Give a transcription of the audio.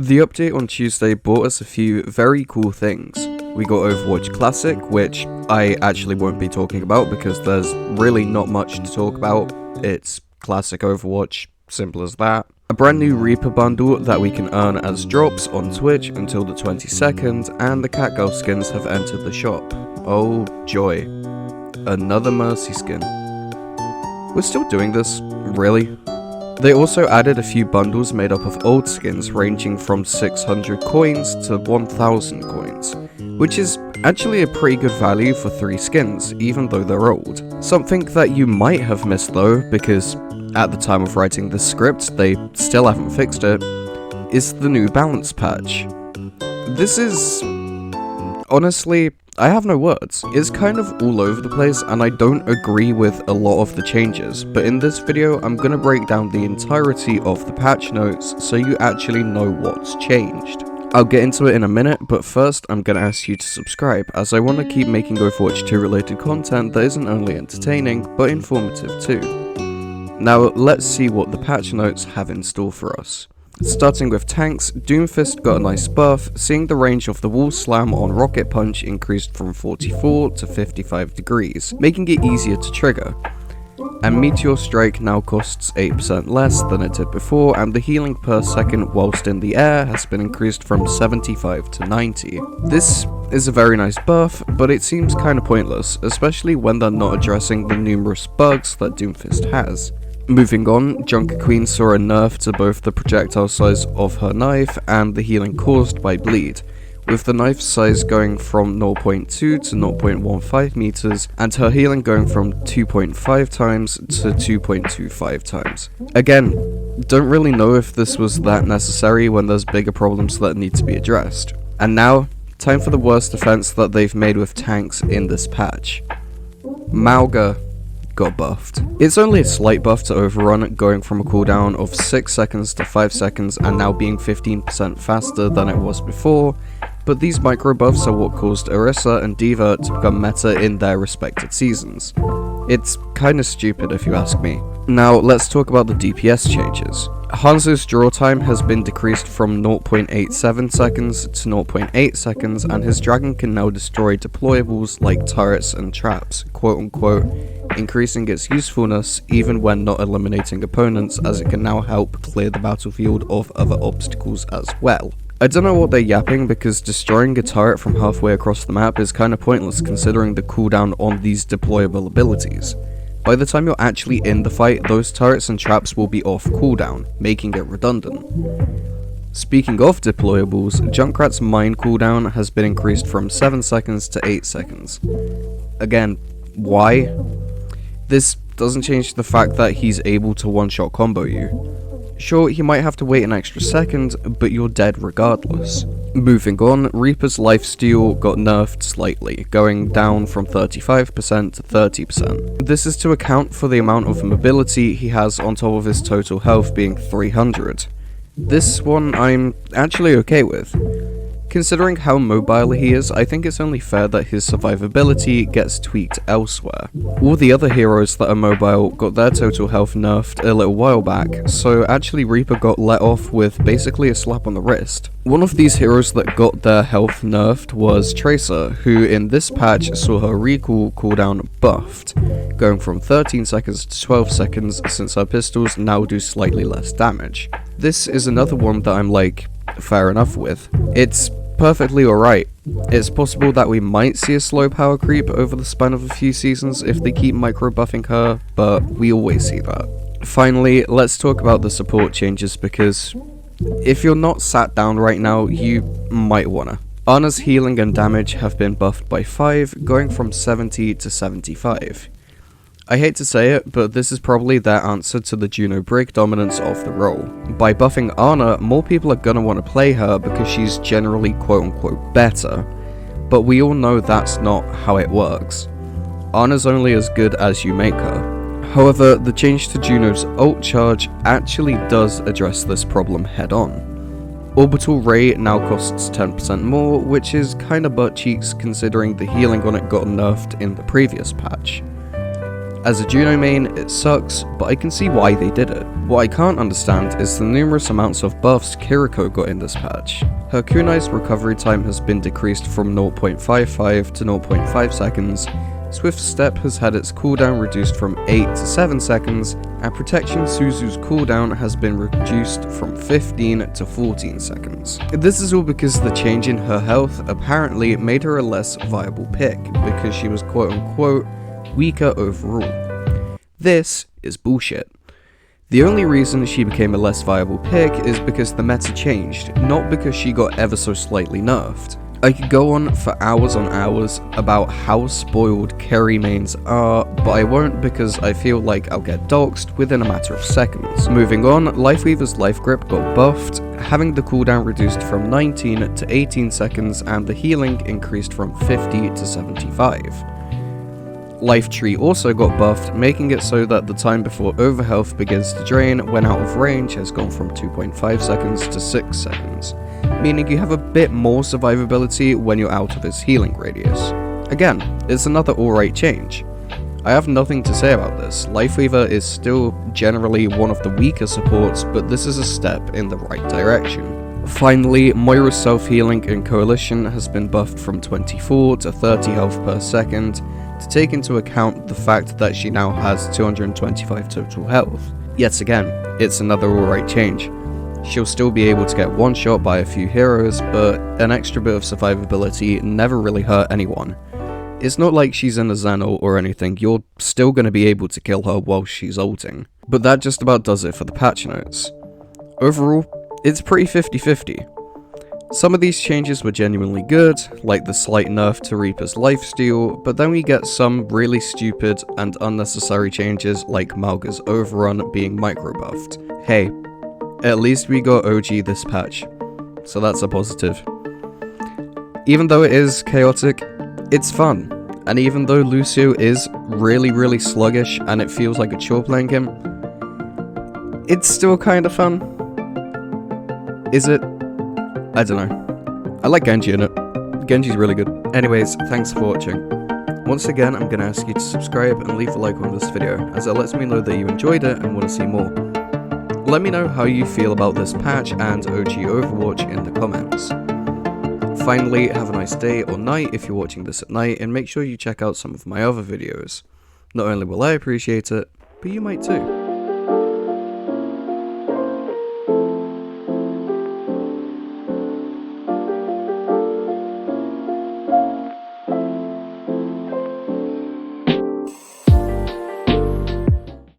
The update on Tuesday brought us a few very cool things. We got Overwatch Classic, which I actually won't be talking about because there's really not much to talk about. It's classic Overwatch, simple as that. A brand new Reaper bundle that we can earn as drops on Twitch until the 22nd, and the Catgirl skins have entered the shop. Oh joy. Another Mercy skin. We're still doing this? Really? They also added a few bundles made up of old skins ranging from 600 coins to 1000 coins, which is actually a pretty good value for 3 skins, even though they're old. Something that you might have missed though, because at the time of writing this script they still haven't fixed it, is the new balance patch. This is... honestly, I have no words. It's kind of all over the place and I don't agree with a lot of the changes, but in this video I'm going to break down the entirety of the patch notes so you actually know what's changed. I'll get into it in a minute, but first I'm going to ask you to subscribe, as I want to keep making Overwatch 2 related content that isn't only entertaining, but informative too. Now let's see what the patch notes have in store for us. Starting with tanks, Doomfist got a nice buff, seeing the range of the wall slam on Rocket Punch increased from 44 to 55 degrees, making it easier to trigger. And Meteor Strike now costs 8% less than it did before, and the healing per second whilst in the air has been increased from 75 to 90. This is a very nice buff, but it seems kinda pointless, especially when they're not addressing the numerous bugs that Doomfist has. Moving on, Junker Queen saw a nerf to both the projectile size of her knife and the healing caused by bleed, with the knife size going from 0.2 to 0.15 meters, and her healing going from 2.5 times to 2.25 times. Again, don't really know if this was that necessary when there's bigger problems that need to be addressed. And now, time for the worst defense that they've made with tanks in this patch. Mauga got buffed. It's only a slight buff to Overrun, going from a cooldown of 6 seconds to 5 seconds and now being 15% faster than it was before, but these micro buffs are what caused Orisa and D.Va to become meta in their respected seasons. It's kinda stupid if you ask me. Now let's talk about the DPS changes. Hanzo's draw time has been decreased from 0.87 seconds to 0.8 seconds, and his dragon can now destroy deployables like turrets and traps, quote unquote, increasing its usefulness even when not eliminating opponents, as it can now help clear the battlefield of other obstacles as well. I don't know what they're yapping, because destroying a turret from halfway across the map is kinda pointless considering the cooldown on these deployable abilities. By the time you're actually in the fight, those turrets and traps will be off cooldown, making it redundant. Speaking of deployables, Junkrat's mine cooldown has been increased from 7 seconds to 8 seconds. Again, why? This doesn't change the fact that he's able to one-shot combo you. Sure, he might have to wait an extra second, but you're dead regardless. Moving on, Reaper's lifesteal got nerfed slightly, going down from 35% to 30%. This is to account for the amount of mobility he has on top of his total health being 300. This one I'm actually okay with. Considering how mobile he is, I think it's only fair that his survivability gets tweaked elsewhere. All the other heroes that are mobile got their total health nerfed a little while back, so actually Reaper got let off with basically a slap on the wrist. One of these heroes that got their health nerfed was Tracer, who in this patch saw her recall cooldown buffed, going from 13 seconds to 12 seconds since her pistols now do slightly less damage. This is another one that I'm like, fair enough with. It's perfectly alright. It's possible that we might see a slow power creep over the span of a few seasons if they keep micro buffing her, but we always see that. Finally, let's talk about the support changes, because if you're not sat down right now, you might wanna. Ana's healing and damage have been buffed by 5, going from 70 to 75. I hate to say it, but this is probably their answer to the Juno Brig dominance of the role. By buffing Ana, more people are gonna want to play her because she's generally quote-unquote better, but we all know that's not how it works. Ana's only as good as you make her. However, the change to Juno's ult charge actually does address this problem head-on. Orbital Ray now costs 10% more, which is kinda butt cheeks considering the healing on it got nerfed in the previous patch. As a Juno main, it sucks, but I can see why they did it. What I can't understand is the numerous amounts of buffs KarQ got in this patch. Her kunai's recovery time has been decreased from 0.55 to 0.5 seconds, Swift Step has had its cooldown reduced from 8 to 7 seconds, and Protection Suzu's cooldown has been reduced from 15 to 14 seconds. This is all because the change in her health apparently made her a less viable pick, because she was quote unquote weaker overall. This is bullshit. The only reason she became a less viable pick is because the meta changed, not because she got ever so slightly nerfed. I could go on for hours on hours about how spoiled carry mains are, but I won't because I feel like I'll get doxed within a matter of seconds. Moving on, Lifeweaver's life grip got buffed, having the cooldown reduced from 19 to 18 seconds and the healing increased from 50 to 75. Life Tree also got buffed, making it so that the time before overhealth begins to drain when out of range has gone from 2.5 seconds to 6 seconds, meaning you have a bit more survivability when you're out of its healing radius. Again, it's another alright change. I have nothing to say about this. Lifeweaver is still generally one of the weaker supports, but this is a step in the right direction. Finally, Moira's self-healing in Coalition has been buffed from 24 to 30 health per second, to take into account the fact that she now has 225 total health. Yet again, it's another alright change. She'll still be able to get one shot by a few heroes, but an extra bit of survivability never really hurt anyone. It's not like she's in a Xeno or anything, you're still going to be able to kill her while she's ulting. But that just about does it for the patch notes. Overall, it's pretty 50-50. Some of these changes were genuinely good, like the slight nerf to Reaper's lifesteal, but then we get some really stupid and unnecessary changes like Malga's overrun being micro-buffed. Hey, at least we got OG this patch, so that's a positive. Even though it is chaotic, it's fun, and even though Lucio is really sluggish and it feels like a chore playing him, it's still kinda fun. Is it? I don't know. I like Genji in it. Genji's really good. Anyways, thanks for watching. Once again, I'm gonna ask you to subscribe and leave a like on this video, as it lets me know that you enjoyed it and want to see more. Let me know how you feel about this patch and OG Overwatch in the comments. Finally, have a nice day or night if you're watching this at night, and make sure you check out some of my other videos. Not only will I appreciate it, but you might too.